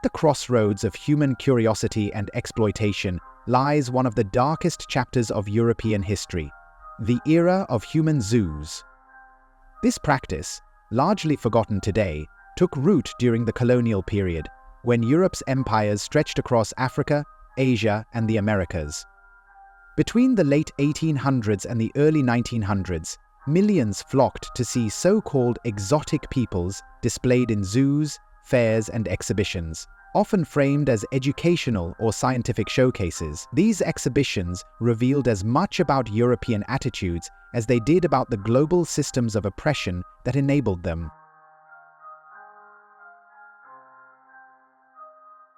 the crossroads of human curiosity and exploitation lies one of the darkest chapters of European history, the era of human zoos. This practice, largely forgotten today, took root during the colonial period, when Europe's empires stretched across Africa, Asia, and the Americas. Between the late 1800s and the early 1900s, millions flocked to see so-called exotic peoples displayed in zoos, fairs, and exhibitions, often framed as educational or scientific showcases. These exhibitions revealed as much about European attitudes as they did about the global systems of oppression that enabled them.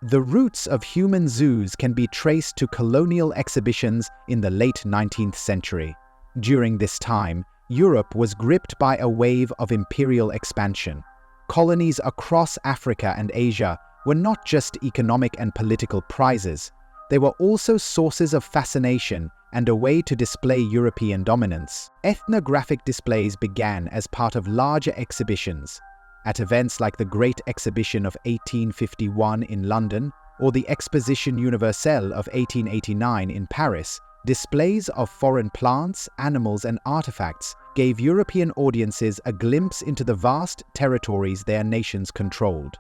The roots of human zoos can be traced to colonial exhibitions in the late 19th century. During this time, Europe was gripped by a wave of imperial expansion. Colonies across Africa and Asia were not just economic and political prizes, they were also sources of fascination and a way to display European dominance. Ethnographic displays began as part of larger exhibitions. At events like the Great Exhibition of 1851 in London or the Exposition Universelle of 1889 in Paris, displays of foreign plants, animals, and artifacts gave European audiences a glimpse into the vast territories their nations controlled.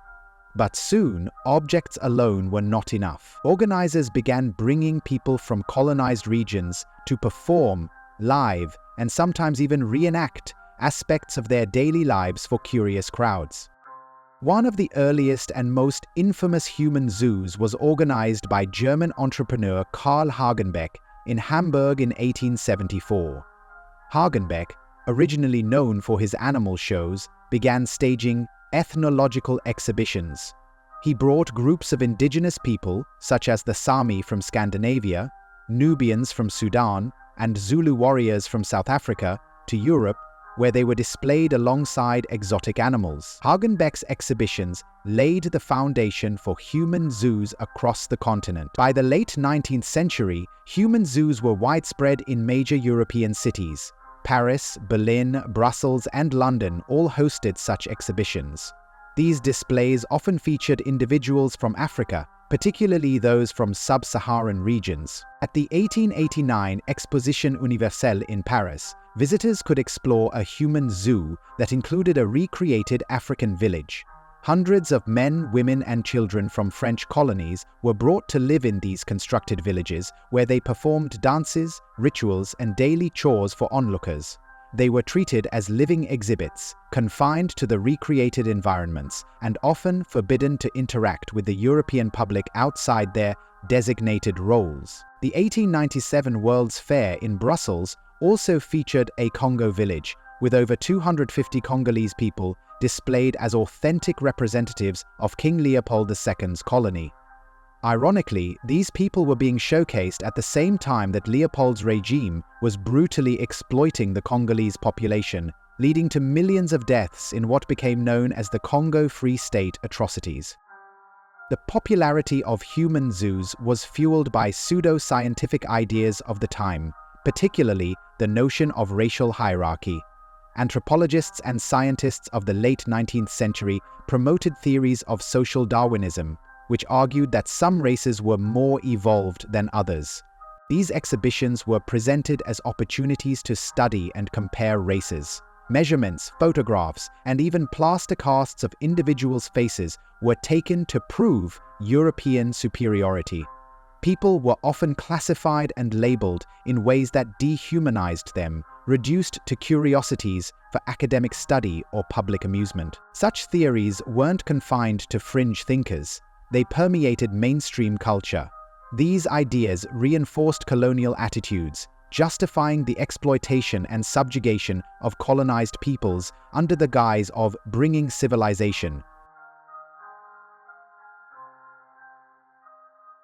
But soon, objects alone were not enough. Organizers began bringing people from colonized regions to perform, live, and sometimes even reenact aspects of their daily lives for curious crowds. One of the earliest and most infamous human zoos was organized by German entrepreneur Carl Hagenbeck in Hamburg in 1874. Hagenbeck, originally known for his animal shows, began staging ethnological exhibitions. He brought groups of indigenous people, such as the Sami from Scandinavia, Nubians from Sudan, and Zulu warriors from South Africa, to Europe, where they were displayed alongside exotic animals. Hagenbeck's exhibitions laid the foundation for human zoos across the continent. By the late 19th century, human zoos were widespread in major European cities. Paris, Berlin, Brussels, and London all hosted such exhibitions. These displays often featured individuals from Africa, particularly those from sub-Saharan regions. At the 1889 Exposition Universelle in Paris, visitors could explore a human zoo that included a recreated African village. Hundreds of men, women, and children from French colonies were brought to live in these constructed villages where they performed dances, rituals, and daily chores for onlookers. They were treated as living exhibits, confined to the recreated environments, and often forbidden to interact with the European public outside their designated roles. The 1897 World's Fair in Brussels also featured a Congo village, with over 250 Congolese people displayed as authentic representatives of King Leopold II's colony. Ironically, these people were being showcased at the same time that Leopold's regime was brutally exploiting the Congolese population, leading to millions of deaths in what became known as the Congo Free State atrocities. The popularity of human zoos was fueled by pseudo-scientific ideas of the time, particularly the notion of racial hierarchy. Anthropologists and scientists of the late 19th century promoted theories of social Darwinism, which argued that some races were more evolved than others. These exhibitions were presented as opportunities to study and compare races. Measurements, photographs, and even plaster casts of individuals' faces were taken to prove European superiority. People were often classified and labeled in ways that dehumanized them, reduced to curiosities for academic study or public amusement. Such theories weren't confined to fringe thinkers. They permeated mainstream culture. These ideas reinforced colonial attitudes, justifying the exploitation and subjugation of colonized peoples under the guise of bringing civilization.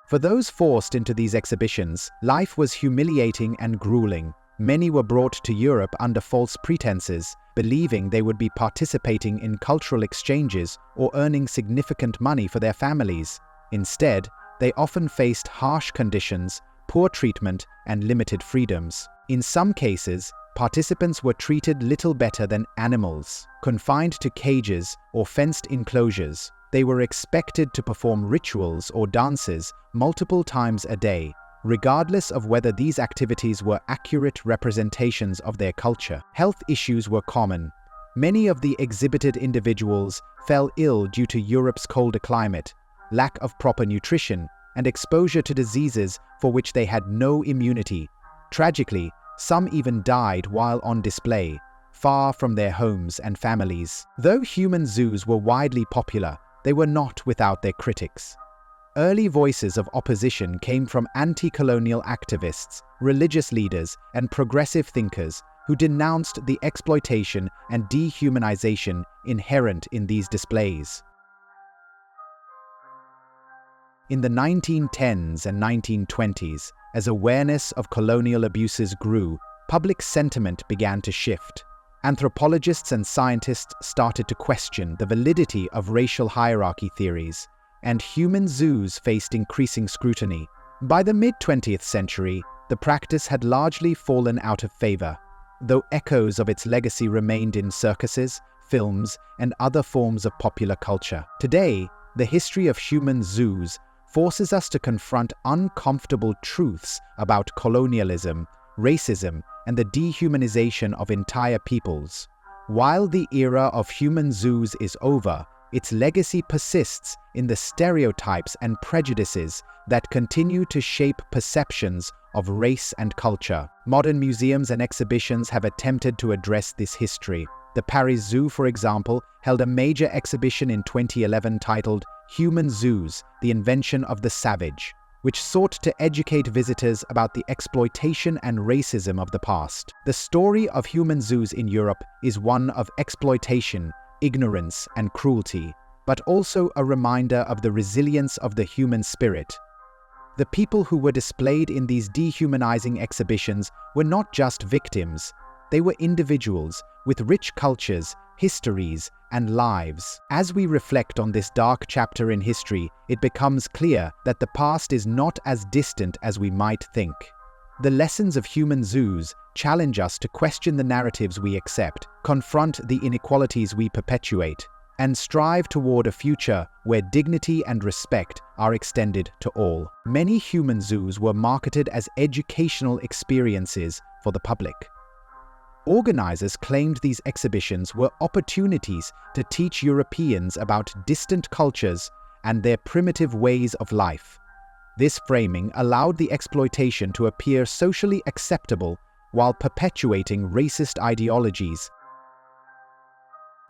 For those forced into these exhibitions, life was humiliating and grueling. Many were brought to Europe under false pretenses, believing they would be participating in cultural exchanges or earning significant money for their families. Instead, they often faced harsh conditions, poor treatment, and limited freedoms. In some cases, participants were treated little better than animals. Confined to cages or fenced enclosures, they were expected to perform rituals or dances multiple times a day, regardless of whether these activities were accurate representations of their culture. Health issues were common. Many of the exhibited individuals fell ill due to Europe's colder climate, lack of proper nutrition, and exposure to diseases for which they had no immunity. Tragically, some even died while on display, far from their homes and families. Though human zoos were widely popular, they were not without their critics. Early voices of opposition came from anti-colonial activists, religious leaders, and progressive thinkers who denounced the exploitation and dehumanization inherent in these displays. In the 1910s and 1920s, as awareness of colonial abuses grew, public sentiment began to shift. Anthropologists and scientists started to question the validity of racial hierarchy theories, and human zoos faced increasing scrutiny. By the mid-20th century, the practice had largely fallen out of favor, though echoes of its legacy remained in circuses, films, and other forms of popular culture. Today, the history of human zoos forces us to confront uncomfortable truths about colonialism, racism, and the dehumanization of entire peoples. While the era of human zoos is over, its legacy persists in the stereotypes and prejudices that continue to shape perceptions of race and culture. Modern museums and exhibitions have attempted to address this history. The Paris Zoo, for example, held a major exhibition in 2011 titled Human Zoos: The Invention of the Savage, which sought to educate visitors about the exploitation and racism of the past. The story of human zoos in Europe is one of exploitation, ignorance, and cruelty, but also a reminder of the resilience of the human spirit. The people who were displayed in these dehumanizing exhibitions were not just victims, they were individuals with rich cultures, histories, and lives. As we reflect on this dark chapter in history, it becomes clear that the past is not as distant as we might think. The lessons of human zoos challenge us to question the narratives we accept, confront the inequalities we perpetuate, and strive toward a future where dignity and respect are extended to all. Many human zoos were marketed as educational experiences for the public. Organizers claimed these exhibitions were opportunities to teach Europeans about distant cultures and their primitive ways of life. This framing allowed the exploitation to appear socially acceptable while perpetuating racist ideologies.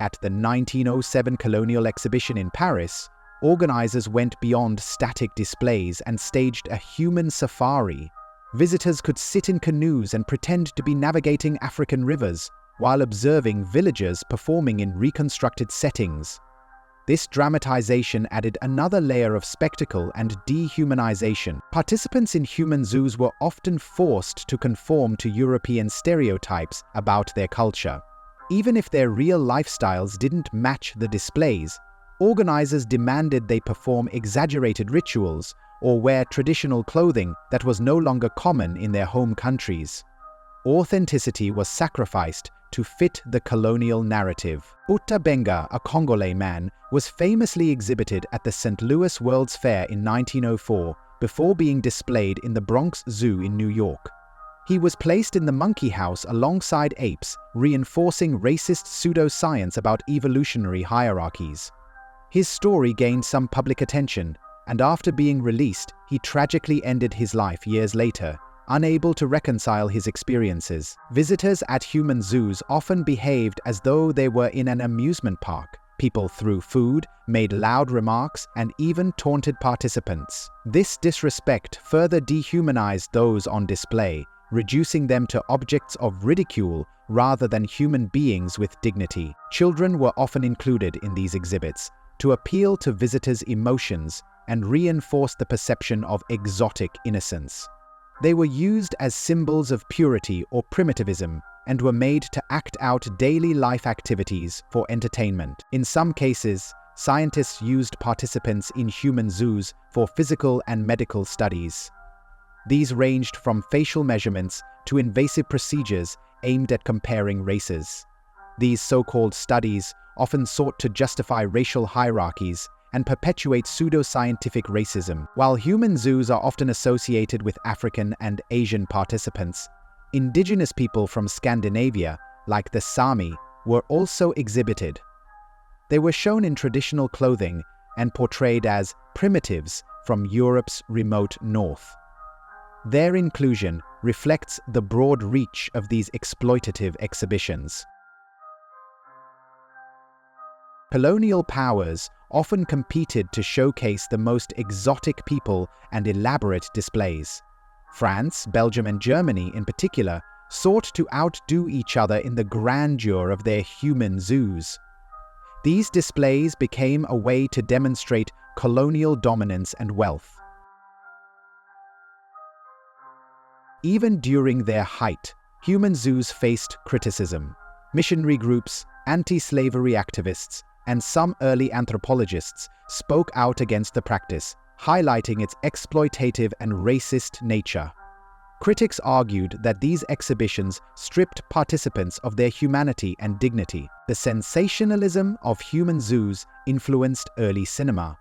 At the 1907 Colonial exhibition in Paris, organizers went beyond static displays and staged a human safari. Visitors could sit in canoes and pretend to be navigating African rivers while observing villagers performing in reconstructed settings. This dramatization added another layer of spectacle and dehumanization. Participants in human zoos were often forced to conform to European stereotypes about their culture. Even if their real lifestyles didn't match the displays, organizers demanded they perform exaggerated rituals or wear traditional clothing that was no longer common in their home countries. Authenticity was sacrificed to fit the colonial narrative. Uta Benga, a Congolese man, was famously exhibited at the St. Louis World's Fair in 1904 before being displayed in the Bronx Zoo in New York. He was placed in the monkey house alongside apes, reinforcing racist pseudo-science about evolutionary hierarchies. His story gained some public attention, and after being released, he tragically ended his life years later, unable to reconcile his experiences. Visitors at human zoos often behaved as though they were in an amusement park. People threw food, made loud remarks, and even taunted participants. This disrespect further dehumanized those on display, reducing them to objects of ridicule rather than human beings with dignity. Children were often included in these exhibits to appeal to visitors' emotions and reinforce the perception of exotic innocence. They were used as symbols of purity or primitivism and were made to act out daily life activities for entertainment. In some cases, scientists used participants in human zoos for physical and medical studies. These ranged from facial measurements to invasive procedures aimed at comparing races. These so-called studies often sought to justify racial hierarchies and perpetuate pseudo-scientific racism. While human zoos are often associated with African and Asian participants, indigenous people from Scandinavia, like the Sami, were also exhibited. They were shown in traditional clothing and portrayed as primitives from Europe's remote north. Their inclusion reflects the broad reach of these exploitative exhibitions. Colonial powers often competed to showcase the most exotic people and elaborate displays. France, Belgium, and Germany, in particular, sought to outdo each other in the grandeur of their human zoos. These displays became a way to demonstrate colonial dominance and wealth. Even during their height, human zoos faced criticism. Missionary groups, anti-slavery activists, and some early anthropologists spoke out against the practice, highlighting its exploitative and racist nature. Critics argued that these exhibitions stripped participants of their humanity and dignity. The sensationalism of human zoos influenced early cinema.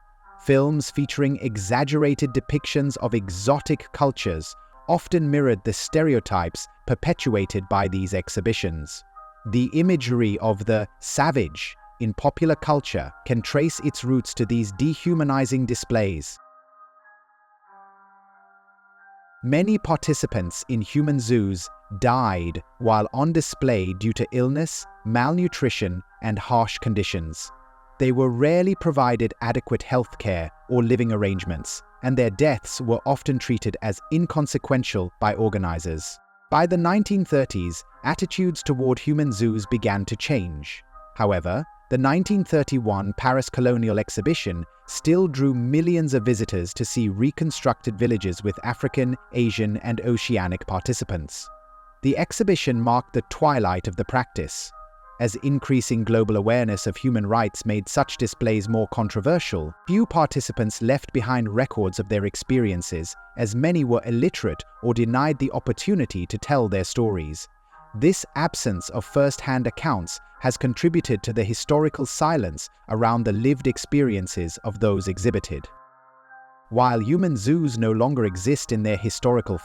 Films featuring exaggerated depictions of exotic cultures often mirrored the stereotypes perpetuated by these exhibitions. The imagery of the savage in popular culture can trace its roots to these dehumanizing displays. Many participants in human zoos died while on display due to illness, malnutrition, and harsh conditions. They were rarely provided adequate health care or living arrangements, and their deaths were often treated as inconsequential by organizers. By the 1930s, attitudes toward human zoos began to change. However, the 1931 Paris Colonial exhibition still drew millions of visitors to see reconstructed villages with African, Asian, and Oceanic participants. The exhibition marked the twilight of the practice. As increasing global awareness of human rights made such displays more controversial, few participants left behind records of their experiences, as many were illiterate or denied the opportunity to tell their stories. This absence of first-hand accounts has contributed to the historical silence around the lived experiences of those exhibited. While human zoos no longer exist in their historical